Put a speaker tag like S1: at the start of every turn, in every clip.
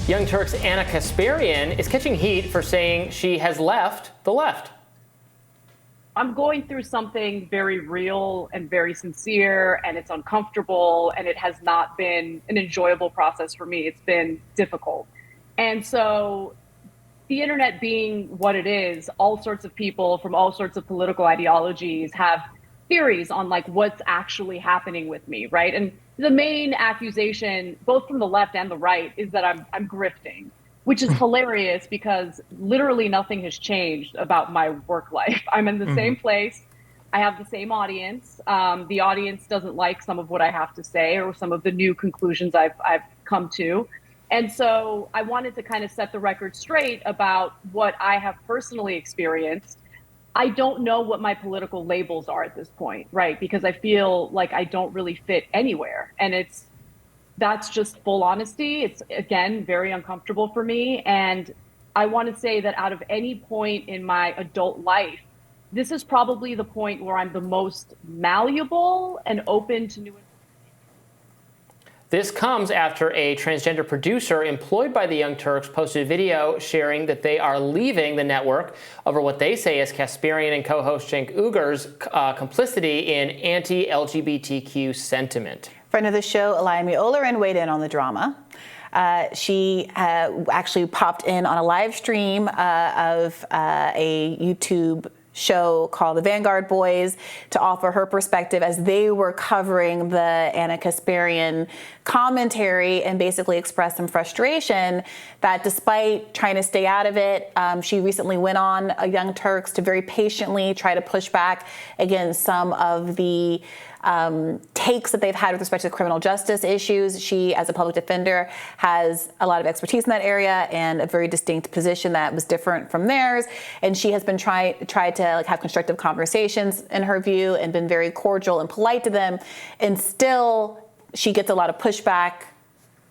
S1: Young Turks Ana Kasparian is catching heat for saying she has left the left.
S2: I'm going through something very real and very sincere, and it's uncomfortable, and it has not been an enjoyable process for me. It's been difficult. And so the internet being what it is, all sorts of people from all sorts of political ideologies have theories on like what's actually happening with me, right? And the main accusation, both from the left and the right, is that I'm grifting, which is hilarious because literally nothing has changed about my work life. I'm in the same place. I have the same audience. The audience doesn't like some of what I have to say or some of the new conclusions I've come to. And so I wanted to kind of set the record straight about what I have personally experienced. I don't know what my political labels are at this point, right? Because I feel like I don't really fit anywhere. And that's just full honesty. It's, again, very uncomfortable for me. And I want to say that out of any point in my adult life, this is probably the point where I'm the most malleable and open to new information.
S1: This comes after a transgender producer employed by the Young Turks posted a video sharing that they are leaving the network over what they say is Kasparian and co-host Cenk Uyghur's complicity in anti-LGBTQ sentiment.
S3: Friend of the show, Alayemi Olarin, weighed in on the drama. She actually popped in on a live stream of a YouTube show called The Vanguard Boys to offer her perspective as they were covering the Ana Kasparian commentary and basically expressed some frustration that despite trying to stay out of it, she recently went on Young Turks to very patiently try to push back against some of the takes that they've had with respect to criminal justice issues. She, as a public defender, has a lot of expertise in that area and a very distinct position that was different from theirs. And she has been tried to have constructive conversations, in her view, and been very cordial and polite to them. And still, she gets a lot of pushback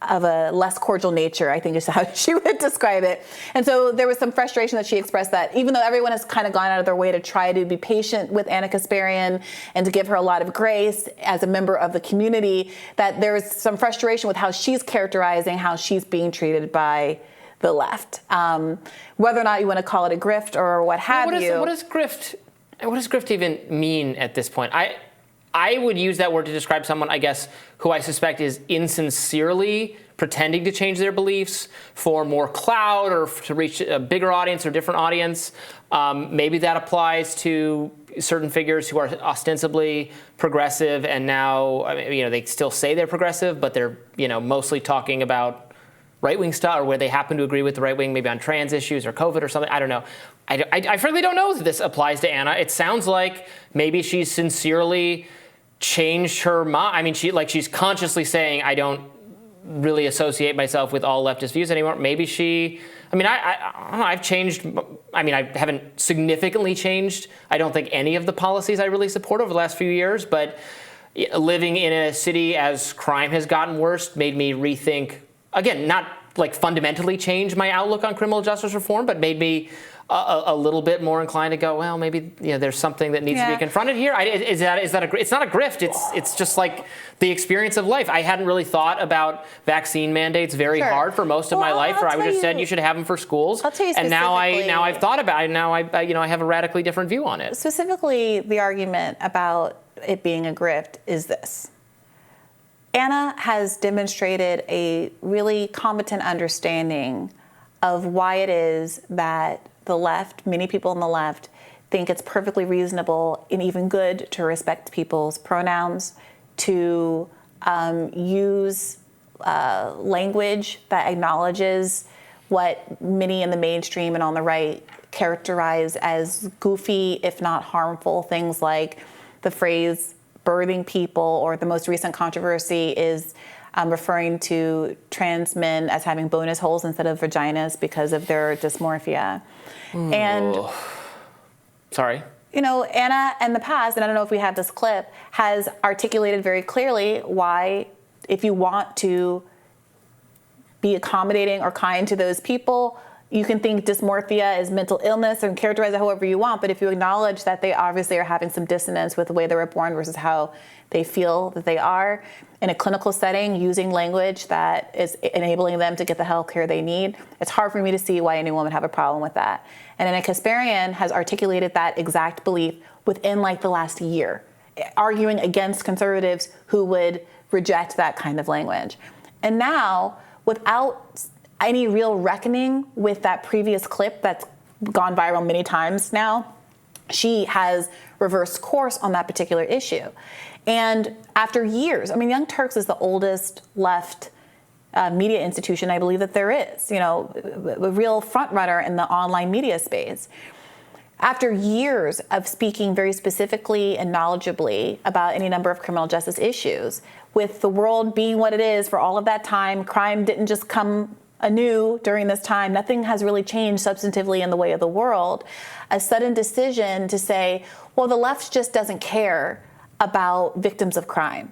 S3: of a less cordial nature, I think is how she would describe it. And so there was some frustration that she expressed that even though everyone has kind of gone out of their way to try to be patient with Ana Kasparian and to give her a lot of grace as a member of the community, that there was some frustration with how she's characterizing how she's being treated by the left. Whether or not you want to call it a grift or what have you.
S1: What does grift even mean at this point? I would use that word to describe someone, I guess, who I suspect is insincerely pretending to change their beliefs for more clout or to reach a bigger audience or different audience. Maybe that applies to certain figures who are ostensibly progressive and now, they still say they're progressive, but they're, mostly talking about right-wing stuff or where they happen to agree with the right wing, maybe on trans issues or COVID or something. I don't know. I frankly don't know if this applies to Ana. It sounds like maybe she's sincerely changed her mind. She's consciously saying, I don't really associate myself with all leftist views anymore. Maybe she, I've changed. I haven't significantly changed. I don't think any of the policies I really support over the last few years, but living in a city as crime has gotten worse made me rethink, again, not like fundamentally change my outlook on criminal justice reform, but made me a little bit more inclined to go, well, maybe there's something that needs to be confronted here. It's not a grift. It's just like the experience of life. I hadn't really thought about vaccine mandates very hard for most of my life, or I would have said you should have them for schools.
S3: I'll tell you
S1: and now I've thought about it. Now I have a radically different view on it.
S3: Specifically, the argument about it being a grift is this. Ana has demonstrated a really competent understanding of why it is that the left, many people on the left, think it's perfectly reasonable and even good to respect people's pronouns, to use language that acknowledges what many in the mainstream and on the right characterize as goofy, if not harmful, things like the phrase birthing people, or the most recent controversy is referring to trans men as having bonus holes instead of vaginas because of their dysmorphia. And
S1: sorry.
S3: Ana in the past, and I don't know if we have this clip, has articulated very clearly why, if you want to be accommodating or kind to those people, You can think dysmorphia is mental illness and characterize it however you want, but if you acknowledge that they obviously are having some dissonance with the way they were born versus how they feel that they are in a clinical setting, using language that is enabling them to get the health care they need, it's hard for me to see why anyone would have a problem with that. And Ana Kasparian has articulated that exact belief within like the last year, arguing against conservatives who would reject that kind of language. And now, without any real reckoning with that previous clip that's gone viral many times now, she has reversed course on that particular issue. And after years, I mean, Young Turks is the oldest left media institution I believe that there is, you know, a real front runner in the online media space. After years of speaking very specifically and knowledgeably about any number of criminal justice issues, with the world being what it is for all of that time, crime didn't just come anew during this time. Nothing has really changed substantively in the way of the world. A sudden decision to say, well, the left just doesn't care about victims of crime.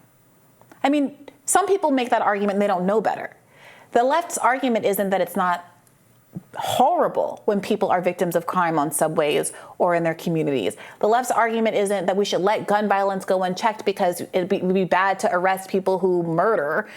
S3: I mean, some people make that argument and they don't know better. The left's argument isn't that it's not horrible when people are victims of crime on subways or in their communities. The left's argument isn't that we should let gun violence go unchecked because it would be bad to arrest people who murder.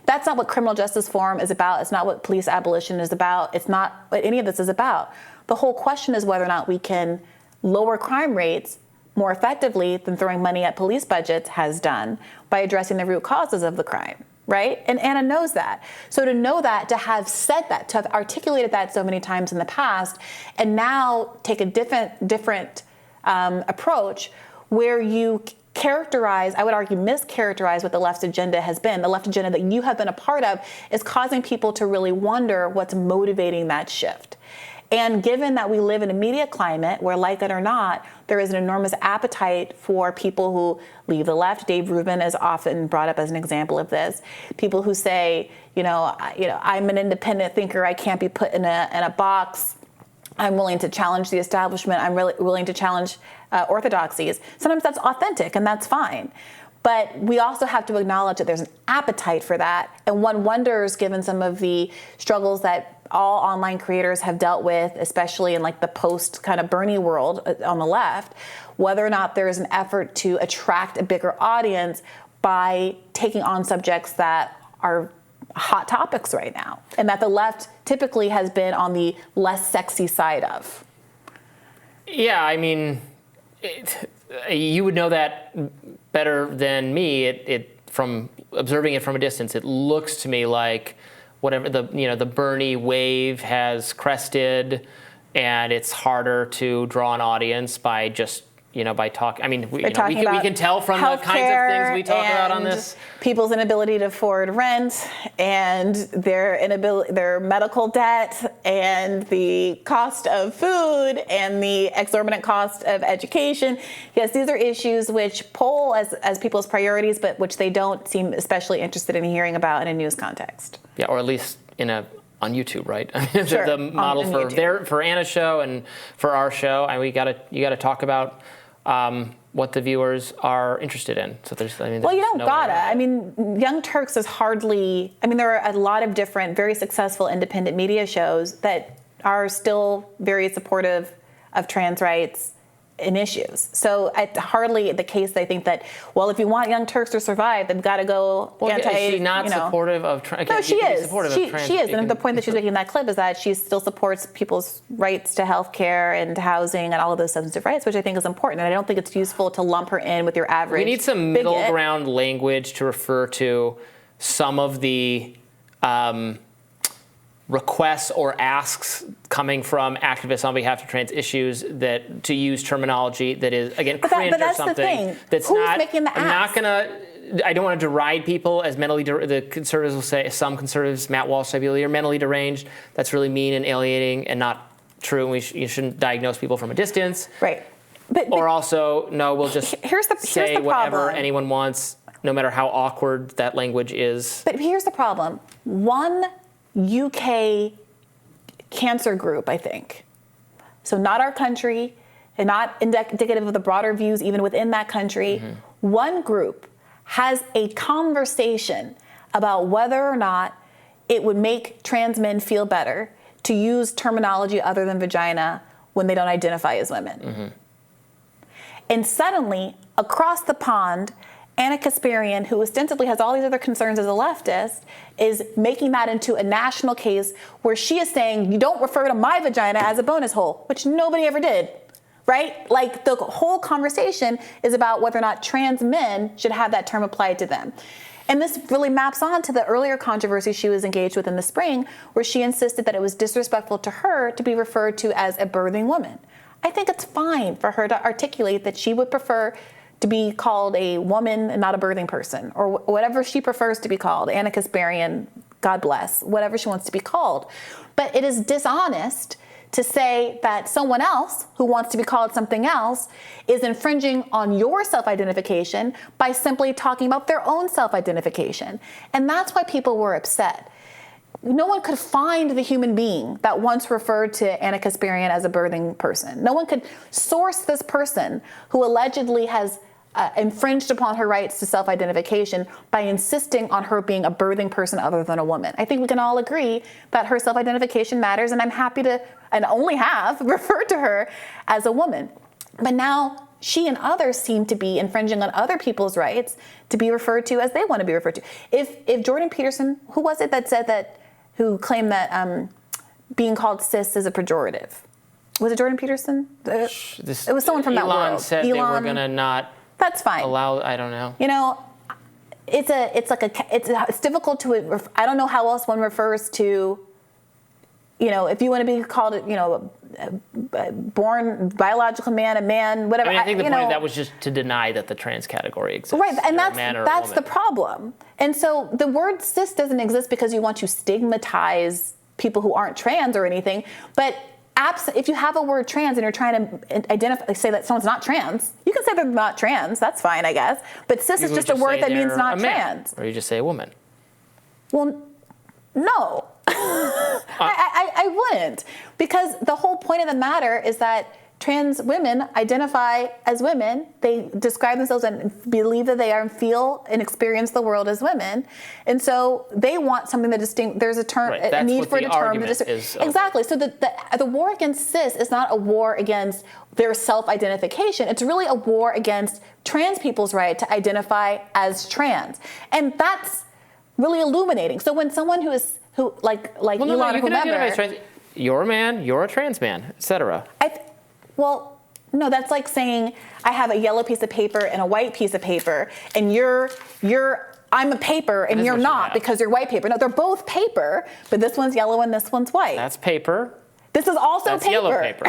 S3: That's not what criminal justice reform is about. It's not what police abolition is about. It's not what any of this is about. The whole question is whether or not we can lower crime rates more effectively than throwing money at police budgets has done by addressing the root causes of the crime, right? And Ana knows that. So to know that, to have said that, to have articulated that so many times in the past, and now take a different approach where you characterize, I would argue mischaracterize what the left's agenda has been. The left agenda that you have been a part of is causing people to really wonder what's motivating that shift. And given that we live in a media climate where, like it or not, there is an enormous appetite for people who leave the left. Dave Rubin is often brought up as an example of this. People who say, I'm an independent thinker. I can't be put in a box. I'm willing to challenge the establishment. I'm really willing to challenge orthodoxies. Sometimes that's authentic and that's fine. But we also have to acknowledge that there's an appetite for that. And one wonders, given some of the struggles that all online creators have dealt with, especially in like the post kind of Bernie world on the left, whether or not there is an effort to attract a bigger audience by taking on subjects that are hot topics right now, and that the left typically has been on the less sexy side of.
S1: Yeah, I mean, you would know that better than me. It from observing it from a distance, it looks to me like whatever the Bernie wave has crested, and it's harder to draw an audience by just by talking. I mean, we can tell from the kinds of things we talk about on this.
S3: People's inability to afford rent, and their medical debt, and the cost of food, and the exorbitant cost of education. Yes, these are issues which poll as people's priorities, but which they don't seem especially interested in hearing about in a news context.
S1: Yeah, or at least on YouTube, right? I mean,
S3: sure,
S1: the model for Anna's show and for our show, and you got to talk about what the viewers are interested in. So
S3: well, you don't gotta. I mean, Young Turks is hardly. I mean, there are a lot of different, very successful independent media shows that are still very supportive of trans rights and issues. So it's hardly the case. I think that, well, if you want Young Turks to survive, they've got to go
S1: anti. Is she not supportive of trans?
S3: No, she is. She is. And the point that she's making in that clip is that she still supports people's rights to health care and to housing and all of those substantive rights, which I think is important. And I don't think it's useful to lump her in with your average.
S1: We need some middle ground language to refer to some of the requests or asks coming from activists on behalf of trans issues that to use terminology that is, again, cringe or something.
S3: The thing.
S1: That's
S3: Who's
S1: not.
S3: Making the ask?
S1: I don't want to deride people as mentally. The conservatives will say, some conservatives, Matt Walsh, I believe, are mentally deranged. That's really mean and alienating and not true. And you shouldn't diagnose people from a distance.
S3: Right.
S1: Or also, no, we'll just say whatever anyone wants, no matter how awkward that language is.
S3: But here's the problem. One UK cancer group, I think. So not our country and not indicative of the broader views even within that country. Mm-hmm. One group has a conversation about whether or not it would make trans men feel better to use terminology other than vagina when they don't identify as women. Mm-hmm. And suddenly, across the pond, Ana Kasparian, who ostensibly has all these other concerns as a leftist, is making that into a national case where she is saying, you don't refer to my vagina as a bonus hole, which nobody ever did, right? Like, the whole conversation is about whether or not trans men should have that term applied to them. And this really maps on to the earlier controversy she was engaged with in the spring, where she insisted that it was disrespectful to her to be referred to as a birthing woman. I think it's fine for her to articulate that she would prefer to be called a woman and not a birthing person, or whatever she prefers to be called. Ana Kasparian, God bless, whatever she wants to be called. But it is dishonest to say that someone else who wants to be called something else is infringing on your self-identification by simply talking about their own self-identification. And that's why people were upset. No one could find the human being that once referred to Ana Kasparian as a birthing person. No one could source this person who allegedly has infringed upon her rights to self-identification by insisting on her being a birthing person other than a woman. I think we can all agree that her self-identification matters, and I'm happy to, and only have, referred to her as a woman. But now she and others seem to be infringing on other people's rights to be referred to as they want to be referred to. If Jordan Peterson, who was it that said that, who claimed that being called cis is a pejorative? Was it Jordan Peterson? It was someone from that world.
S1: Elon said they were going to not.
S3: That's fine.
S1: Allow, I don't know.
S3: You know, it's difficult to, I don't know how else one refers to, you know, if you want to be called, you know, a born biological man, a man, whatever.
S1: I think the point of that was just to deny that the trans category exists.
S3: Right, and that's the problem. And so the word cis doesn't exist because you want to stigmatize people who aren't trans or anything, but if you have a word trans and you're trying to identify, say that someone's not trans, you can say they're not trans. That's fine, I guess. But cis is just a word that means not trans.
S1: Or you just say a woman.
S3: Well, no. I wouldn't. Because the whole point of the matter is that trans women identify as women. They describe themselves and believe that they are and feel and experience the world as women. And so they want something that there's a term,
S1: right.
S3: a need for a term.
S1: Exactly.
S3: So the war against cis is not a war against their self-identification. It's really a war against trans people's right to identify as trans. And that's really illuminating. So when someone who like Elon or whomever,
S1: you're a man, you're a trans man, etc.
S3: Well, no, that's like saying I have a yellow piece of paper and a white piece of paper, and I'm a paper and you're not because you're white paper. No, they're both paper, but this one's yellow and this one's white.
S1: That's paper.
S3: This is also
S1: That's
S3: paper.
S1: Yellow paper.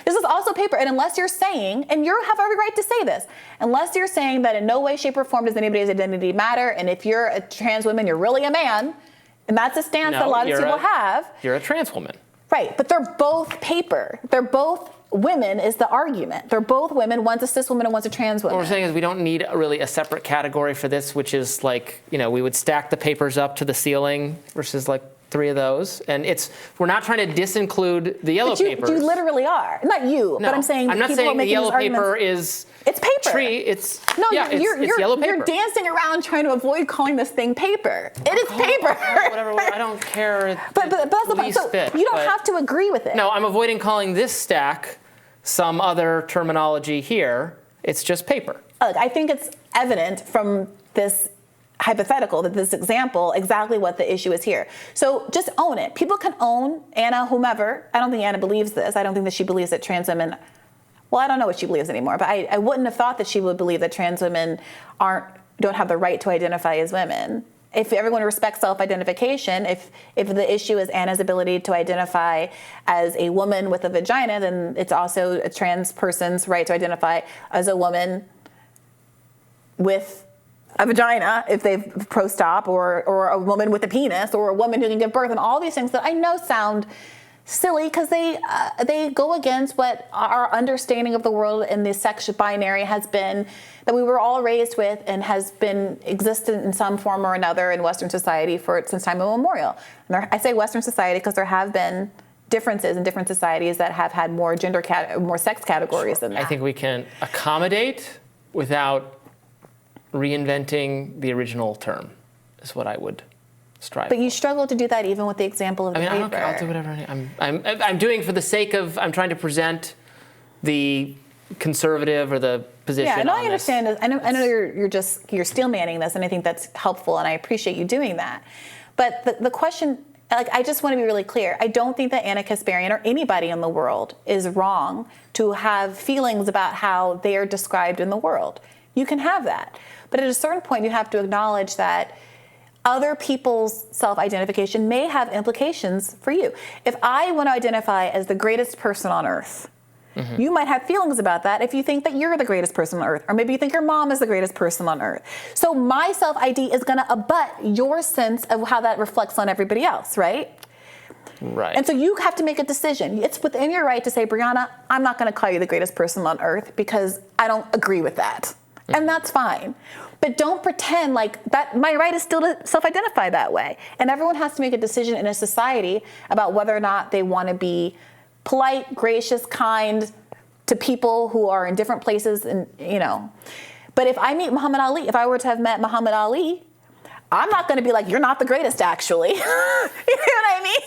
S3: This is also paper, and unless you're saying, and you have every right to say this, unless you're saying that in no way, shape, or form does anybody's identity matter, and if you're a trans woman, you're really a man, and that's a stance that a lot of people have.
S1: You're a trans woman.
S3: Right, but they're both paper. They're both women is the argument. They're both women. One's a cis woman and one's a trans woman.
S1: What we're saying is we don't need really a separate category for this, which is like, you know, we would stack the papers up to the ceiling versus like 3 of those. And we're not trying to disinclude the yellow papers.
S3: You literally are. Not you,
S1: no,
S3: but I'm saying
S1: I'm not
S3: people
S1: saying
S3: are making
S1: the yellow paper
S3: is. It's paper.
S1: Tree. It's
S3: you're
S1: yellow paper.
S3: You're dancing around trying to avoid calling this thing paper. It is paper.
S1: Whatever. I don't care.
S3: But that's the point. So you don't have to agree with it.
S1: No, I'm avoiding calling this stack some other terminology here. It's just paper.
S3: Look, I think it's evident from this hypothetical, that this example, exactly what the issue is here. So just own it. People can own Ana, whomever. I don't think Ana believes this. I don't think that she believes that trans women, well, I don't know what she believes anymore, but I wouldn't have thought that she would believe that trans women don't have the right to identify as women. If everyone respects self-identification, if the issue is Ana's ability to identify as a woman with a vagina, then it's also a trans person's right to identify as a woman with a vagina, if they've pro-stop, or a woman with a penis, or a woman who can give birth, and all these things that I know sound silly because they go against what our understanding of the world and the sex binary has been, that we were all raised with and has been existent in some form or another in Western society since time immemorial. And I say Western society because there have been differences in different societies that have had more more sex categories than that.
S1: I think we can accommodate without reinventing the original term, is what I would strive.
S3: But you struggle to do that even with the example of the paper.
S1: I don't, I'll do whatever I'm doing for the sake of, I'm trying to present the conservative or the position.
S3: Yeah, and
S1: on
S3: I understand. I know you're steel manning this, and I think that's helpful, and I appreciate you doing that. But the question, like, I just want to be really clear. I don't think that Ana Kasparian or anybody in the world is wrong to have feelings about how they are described in the world. You can have that, but at a certain point, you have to acknowledge that other people's self-identification may have implications for you. If I want to identify as the greatest person on earth, you might have feelings about that if you think that you're the greatest person on earth, or maybe you think your mom is the greatest person on earth. So my self-ID is going to abut your sense of how that reflects on everybody else, right?
S1: Right.
S3: And so you have to make a decision. It's within your right to say, Briahna, I'm not going to call you the greatest person on earth because I don't agree with that. And that's fine. But don't pretend like that my right is still to self-identify that way. And everyone has to make a decision in a society about whether or not they want to be polite, gracious, kind to people who are in different places, and But if I meet Muhammad Ali, if I were to have met Muhammad Ali, I'm not going to be like, you're not the greatest, actually. You know what I mean?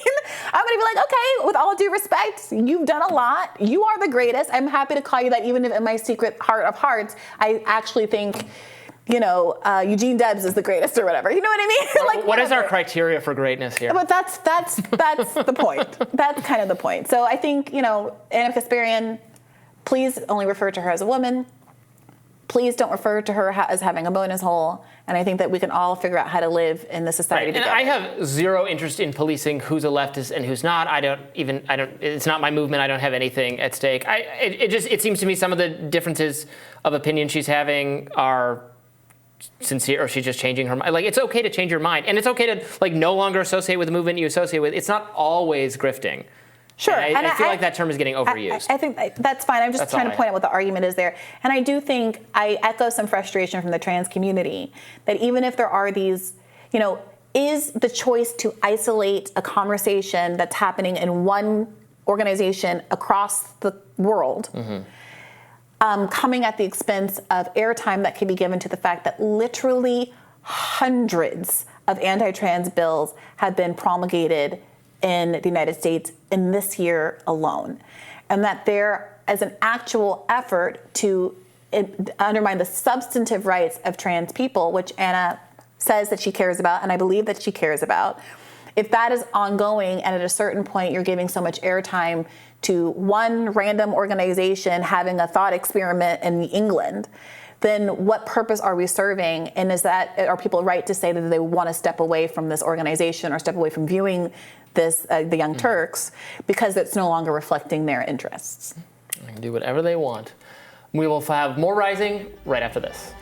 S3: I'm going to be like, okay, with all due respect, you've done a lot. You are the greatest. I'm happy to call you that, even if in my secret heart of hearts, I actually think, Eugene Debs is the greatest or whatever. You know what I mean?
S1: Like, what is our criteria for greatness here?
S3: But that's the point. That's kind of the point. So I think, Ana Kasparian, please only refer to her as a woman. Please don't refer to her as having a bonus hole. And I think that we can all figure out how to live in the society together.
S1: And I have zero interest in policing who's a leftist and who's not. It's not my movement. I don't have anything at stake. It seems to me some of the differences of opinion she's having are sincere, or she's just changing her mind. Like, it's okay to change your mind, and it's okay to no longer associate with the movement you associate with. It's not always grifting.
S3: Sure.
S1: And I feel like that term is getting overused.
S3: I think that's fine. I'm just trying to point out what the argument is there. And I do think I echo some frustration from the trans community that even if there are these, is the choice to isolate a conversation that's happening in one organization across the world, coming at the expense of airtime that can be given to the fact that literally hundreds of anti-trans bills have been promulgated in the United States in this year alone. And that there is an actual effort to undermine the substantive rights of trans people, which Ana says that she cares about, and I believe that she cares about. If that is ongoing, and at a certain point you're giving so much airtime to one random organization having a thought experiment in England, then what purpose are we serving? And are people right to say that they want to step away from this organization or step away from viewing this, the Young Turks, because it's no longer reflecting their interests?
S1: They can do whatever they want. We will have more Rising right after this.